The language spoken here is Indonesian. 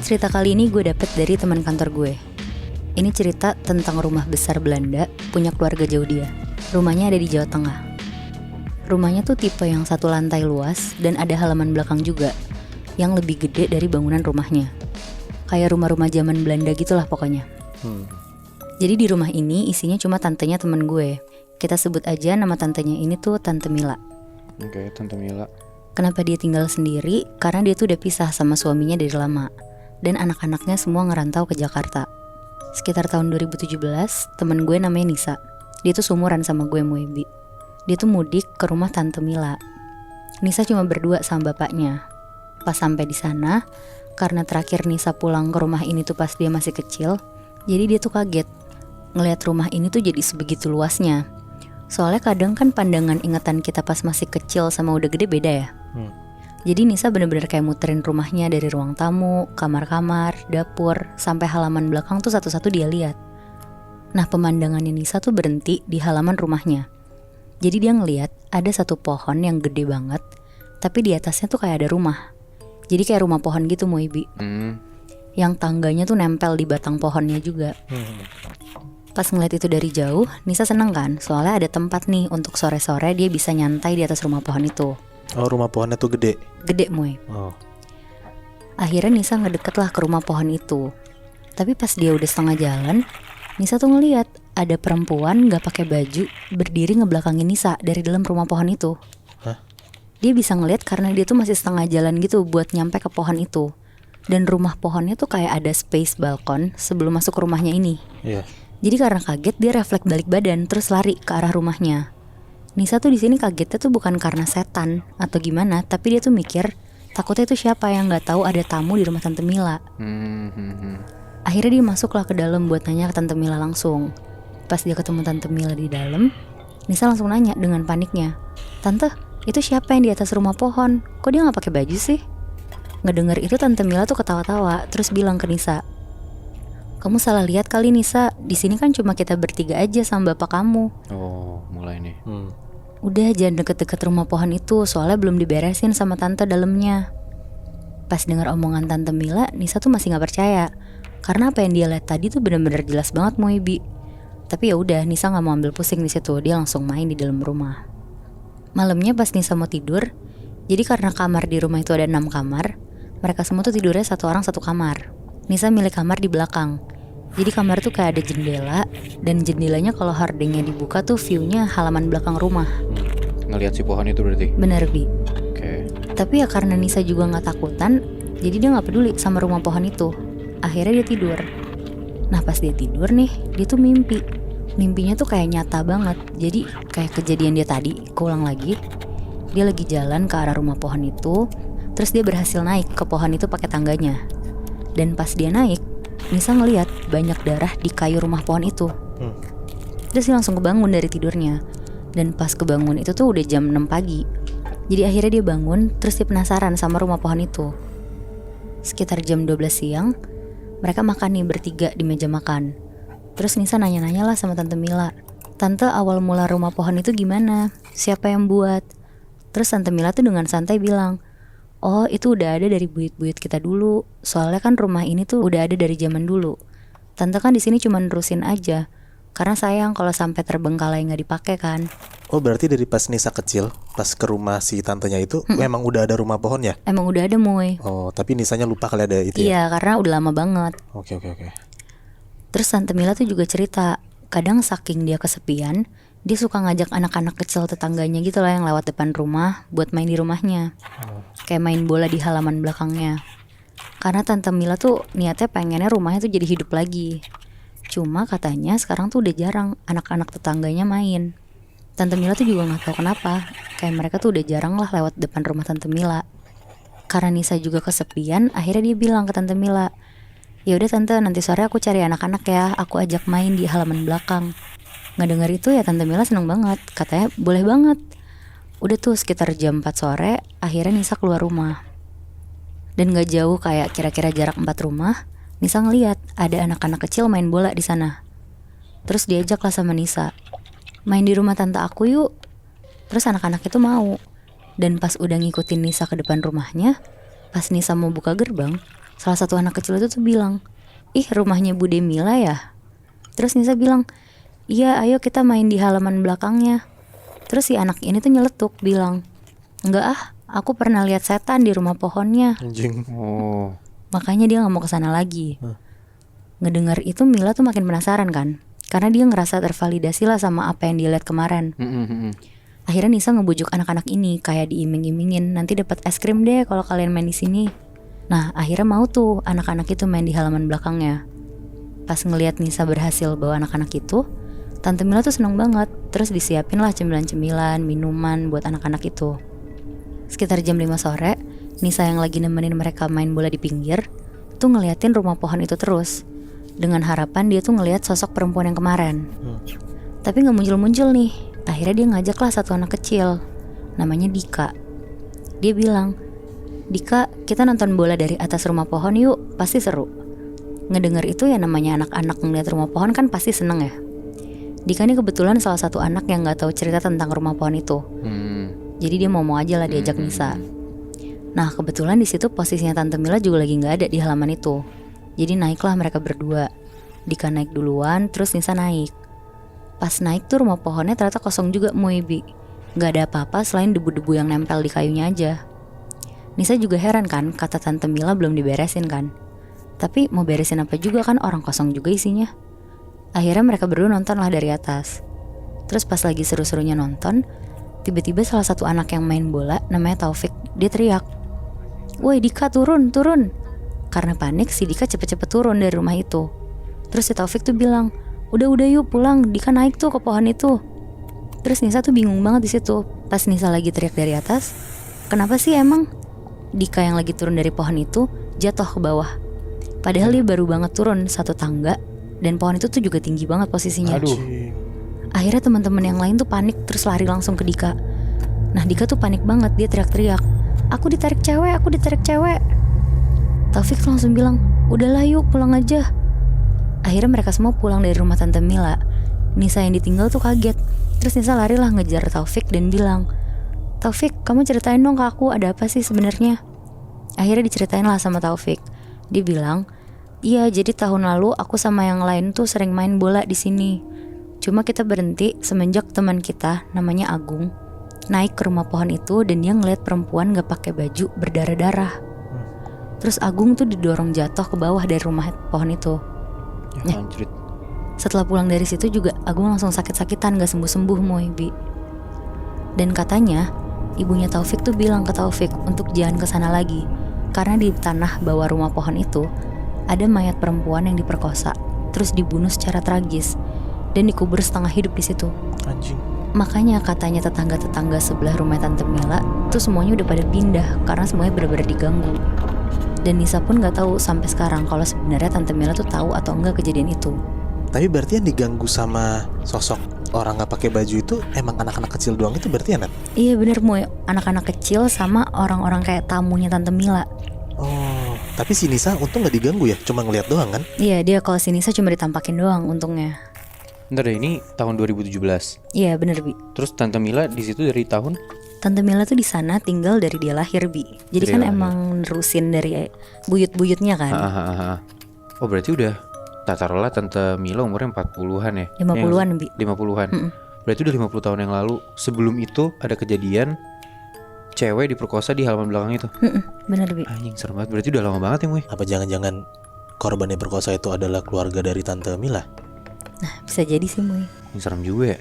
Cerita kali ini gue dapet dari teman kantor gue. Ini cerita tentang rumah besar Belanda punya keluarga jauh dia. Rumahnya ada di Jawa Tengah. Rumahnya tuh tipe yang satu lantai luas dan ada halaman belakang juga yang lebih gede dari bangunan rumahnya. Kayak rumah-rumah zaman Belanda gitulah pokoknya. Jadi di rumah ini isinya cuma tantenya temen gue. Kita sebut aja nama tantenya ini tuh Tante Mila. Oke, Tante Mila. Kenapa dia tinggal sendiri? Karena dia tuh udah pisah sama suaminya dari lama. Dan anak-anaknya semua ngerantau ke Jakarta. Sekitar tahun 2017, temen gue namanya Nisa. Dia tuh seumuran sama gue, Moebi. Dia tuh mudik ke rumah Tante Mila. Nisa cuma berdua sama bapaknya. Pas sampai di sana, karena terakhir Nisa pulang ke rumah ini tuh pas dia masih kecil, jadi dia tuh kaget ngelihat rumah ini tuh jadi sebegitu luasnya. Soalnya kadang kan pandangan ingatan kita pas masih kecil sama udah gede beda ya. Jadi Nisa bener-bener kayak muterin rumahnya dari ruang tamu, kamar-kamar, dapur, sampai halaman belakang tuh satu-satu dia lihat. Nah pemandangannya Nisa tuh berhenti di halaman rumahnya. Jadi dia ngelihat ada satu pohon yang gede banget, tapi di atasnya tuh kayak ada rumah. Jadi kayak rumah pohon gitu Moibi. Yang tangganya tuh nempel di batang pohonnya juga. Pas ngeliat itu dari jauh, Nisa seneng kan, soalnya ada tempat nih untuk sore-sore dia bisa nyantai di atas rumah pohon itu. Oh, rumah pohonnya tuh gede? Gede Moy. Oh. Akhirnya Nisa ngedeket lah ke rumah pohon itu. Tapi pas dia udah setengah jalan, Nisa tuh ngeliat ada perempuan gak pakai baju berdiri ngebelakangin Nisa dari dalam rumah pohon itu. Hah? Dia bisa ngeliat karena dia tuh masih setengah jalan gitu buat nyampe ke pohon itu. Dan rumah pohonnya tuh kayak ada space balkon sebelum masuk ke rumahnya ini. Iya. Jadi karena kaget dia refleks balik badan terus lari ke arah rumahnya. Nisa tuh di sini kagetnya tuh bukan karena setan atau gimana, tapi dia tuh mikir takutnya itu siapa yang nggak tahu ada tamu di rumah Tante Mila. Akhirnya dia masuklah ke dalam buat nanya ke Tante Mila langsung. Pas dia ketemu Tante Mila di dalam, Nisa langsung nanya dengan paniknya, "Tante, itu siapa yang di atas rumah pohon? Kok dia nggak pakai baju sih?" Ngedenger itu Tante Mila tuh ketawa-tawa terus bilang ke Nisa, "Kamu salah lihat kali Nisa, di sini kan cuma kita bertiga aja sama bapak kamu." Oh, mulai nih. "Udah jangan deket-deket rumah pohon itu, soalnya belum diberesin sama tante dalamnya." Pas dengar omongan Tante Mila, Nisa tuh masih nggak percaya, karena apa yang dia lihat tadi tuh benar-benar jelas banget Moebi. Tapi ya udah, Nisa nggak mau ambil pusing di situ, dia langsung main di dalam rumah. Malamnya pas Nisa mau tidur, jadi karena kamar di rumah itu ada 6 kamar, mereka semua tuh tidurnya satu orang satu kamar. Nisa milih kamar di belakang. Jadi kamar tuh kayak ada jendela, dan jendelanya kalau hordingnya dibuka tuh view-nya halaman belakang rumah. Ngelihat si pohon itu berarti? Bener Bi. Oke. Tapi ya karena Nisa juga gak takutan, jadi dia gak peduli sama rumah pohon itu. Akhirnya dia tidur. Nah pas dia tidur nih, dia tuh mimpi. Mimpinya tuh kayak nyata banget. Jadi kayak kejadian dia tadi, keulang lagi. Dia lagi jalan ke arah rumah pohon itu, terus dia berhasil naik ke pohon itu pakai tangganya. Dan pas dia naik, Nisa ngeliat banyak darah di kayu rumah pohon itu. Terus dia langsung kebangun dari tidurnya. Dan pas kebangun itu tuh udah jam 6 pagi. Jadi akhirnya dia bangun, terus dia penasaran sama rumah pohon itu. Sekitar jam 12 siang, mereka makan nih bertiga di meja makan. Terus Nisa nanya-nanya lah sama Tante Mila, "Tante, awal mula rumah pohon itu gimana? Siapa yang buat?" Terus Tante Mila tuh dengan santai bilang, "Oh itu udah ada dari buyut-buyut kita dulu. Soalnya kan rumah ini tuh udah ada dari zaman dulu. Tante kan di sini cuma nerusin aja. Karena sayang kalau sampai terbengkalai nggak dipakai kan." Oh berarti dari pas Nisa kecil, pas ke rumah si tantenya itu, memang udah ada rumah pohonnya? Emang udah ada Moy. Oh tapi Nisanya lupa kali ada itu ya? Iya karena udah lama banget. Oke. Terus Tante Mila tuh juga cerita, kadang saking dia kesepian, dia suka ngajak anak-anak kecil tetangganya gitu lah yang lewat depan rumah buat main di rumahnya. Kayak main bola di halaman belakangnya. Karena Tante Mila tuh niatnya pengennya rumahnya tuh jadi hidup lagi. Cuma katanya sekarang tuh udah jarang anak-anak tetangganya main. Tante Mila tuh juga gak tahu kenapa, kayak mereka tuh udah jarang lah lewat depan rumah Tante Mila. Karena Nisa juga kesepian, akhirnya dia bilang ke Tante Mila, "Ya udah Tante, nanti sore aku cari anak-anak ya, aku ajak main di halaman belakang." Ngedenger itu ya Tante Mila seneng banget, katanya boleh banget. Udah tuh sekitar jam 4 sore, akhirnya Nisa keluar rumah. Dan gak jauh kayak kira-kira jarak 4 rumah, Nisa ngeliat ada anak-anak kecil main bola di sana. Terus diajak lah sama Nisa, "Main di rumah tante aku yuk." Terus anak-anak itu mau. Dan pas udah ngikutin Nisa ke depan rumahnya, pas Nisa mau buka gerbang, salah satu anak kecil itu tuh bilang, "Ih, rumahnya Bude Mila ya?" Terus Nisa bilang, "Iya, ayo kita main di halaman belakangnya." Terus si anak ini tuh nyeletuk bilang, "Enggak ah, aku pernah lihat setan di rumah pohonnya." Anjing. Oh. Makanya dia gak mau kesana lagi. Ngedengar itu Mila tuh makin penasaran kan, karena dia ngerasa tervalidasi lah sama apa yang dia lihat kemarin. Akhirnya Nisa ngebujuk anak-anak ini kayak diiming-imingin, nanti dapat es krim deh kalau kalian main di sini. Nah akhirnya mau tuh anak-anak itu main di halaman belakangnya. Pas ngelihat Nisa berhasil bawa anak-anak itu, Tante Mila tuh seneng banget. Terus disiapin lah cemilan-cemilan, minuman buat anak-anak itu. Sekitar jam 5 sore, Nisa yang lagi nemenin mereka main bola di pinggir tuh ngeliatin rumah pohon itu terus, dengan harapan dia tuh ngeliat sosok perempuan yang kemarin. Tapi gak muncul-muncul nih. Akhirnya dia ngajaklah satu anak kecil, namanya Dika. Dia bilang, "Dika, kita nonton bola dari atas rumah pohon yuk, pasti seru." Ngedenger itu ya namanya anak-anak ngeliat rumah pohon kan pasti seneng ya. Dika ini kebetulan salah satu anak yang gak tahu cerita tentang rumah pohon itu. Jadi dia mau aja lah diajak Nisa. Nah kebetulan di situ posisinya Tante Mila juga lagi nggak ada di halaman itu. Jadi naiklah mereka berdua. Dika naik duluan, terus Nisa naik. Pas naik tuh rumah pohonnya ternyata kosong juga Moebi. Gak ada apa-apa selain debu-debu yang nempel di kayunya aja. Nisa juga heran kan, kata Tante Mila belum diberesin kan. Tapi mau beresin apa juga kan, orang kosong juga isinya. Akhirnya mereka berdua nonton lah dari atas. Terus pas lagi seru-serunya nonton, tiba-tiba salah satu anak yang main bola namanya Taufik, dia teriak, "Woi Dika, turun, turun." Karena panik si Dika cepet-cepet turun dari rumah itu. Terus si Taufik tuh bilang, Udah yuk pulang, Dika naik tuh ke pohon itu." Terus Nisa tuh bingung banget di situ. Pas Nisa lagi teriak dari atas, kenapa sih emang Dika yang lagi turun dari pohon itu jatuh ke bawah? Padahal dia baru banget turun satu tangga, dan pohon itu tuh juga tinggi banget posisinya. Akhirnya teman-teman yang lain tuh panik terus lari langsung ke Dika. Nah Dika tuh panik banget, dia teriak-teriak, aku ditarik cewek." Taufik langsung bilang, "Udahlah yuk pulang aja." Akhirnya mereka semua pulang dari rumah Tante Mila. Nisa yang ditinggal tuh kaget. Terus Nisa lari lah ngejar Taufik dan bilang, "Taufik, kamu ceritain dong ke aku, ada apa sih sebenarnya?" Akhirnya diceritain lah sama Taufik. Dia bilang, "Iya, jadi tahun lalu aku sama yang lain tuh sering main bola di sini. Cuma kita berhenti semenjak teman kita namanya Agung naik ke rumah pohon itu dan dia ngeliat perempuan gak pakai baju berdarah-darah. Terus Agung tuh didorong jatuh ke bawah dari rumah pohon itu. Setelah pulang dari situ juga Agung langsung sakit-sakitan, gak sembuh-sembuh Moebi. Dan katanya ibunya Taufik tuh bilang ke Taufik untuk jangan kesana lagi, karena di tanah bawah rumah pohon itu ada mayat perempuan yang diperkosa, terus dibunuh secara tragis dan dikubur setengah hidup di situ. Anjing. Makanya katanya tetangga-tetangga sebelah rumah Tante Mila tuh semuanya udah pada pindah karena semuanya benar-benar diganggu. Dan Nisa pun gak tahu sampai sekarang kalau sebenarnya Tante Mila tuh tahu atau enggak kejadian itu. Tapi berarti yang diganggu sama sosok orang nggak pakai baju itu emang anak-anak kecil doang itu berarti ya, Nat? Iya bener Moy, anak-anak kecil sama orang-orang kayak tamunya Tante Mila. Oh, tapi si Nisa untung nggak diganggu ya, cuma ngeliat doang kan? Iya, dia kalau si Nisa cuma ditampakin doang untungnya. Bentar deh, ini tahun 2017. Iya bener Bi. Terus Tante Mila di situ dari tahun? Tante Mila tuh di sana tinggal dari dia lahir Bi. Jadi Dari kan lahir. emang nerusin dari buyut-buyutnya kan. Oh berarti udah, taruhlah Tante Mila umurnya 40-an ya? 50-an Bi. 50-an. Berarti udah 50 tahun yang lalu. Sebelum itu ada kejadian cewek diperkosa di halaman belakang itu. Bener Bi. Anjing serem banget, berarti udah lama banget ya Moy? Apa jangan-jangan korban yang perkosa itu adalah keluarga dari Tante Mila? Nah bisa jadi sih Moy. Ini serem juga ya.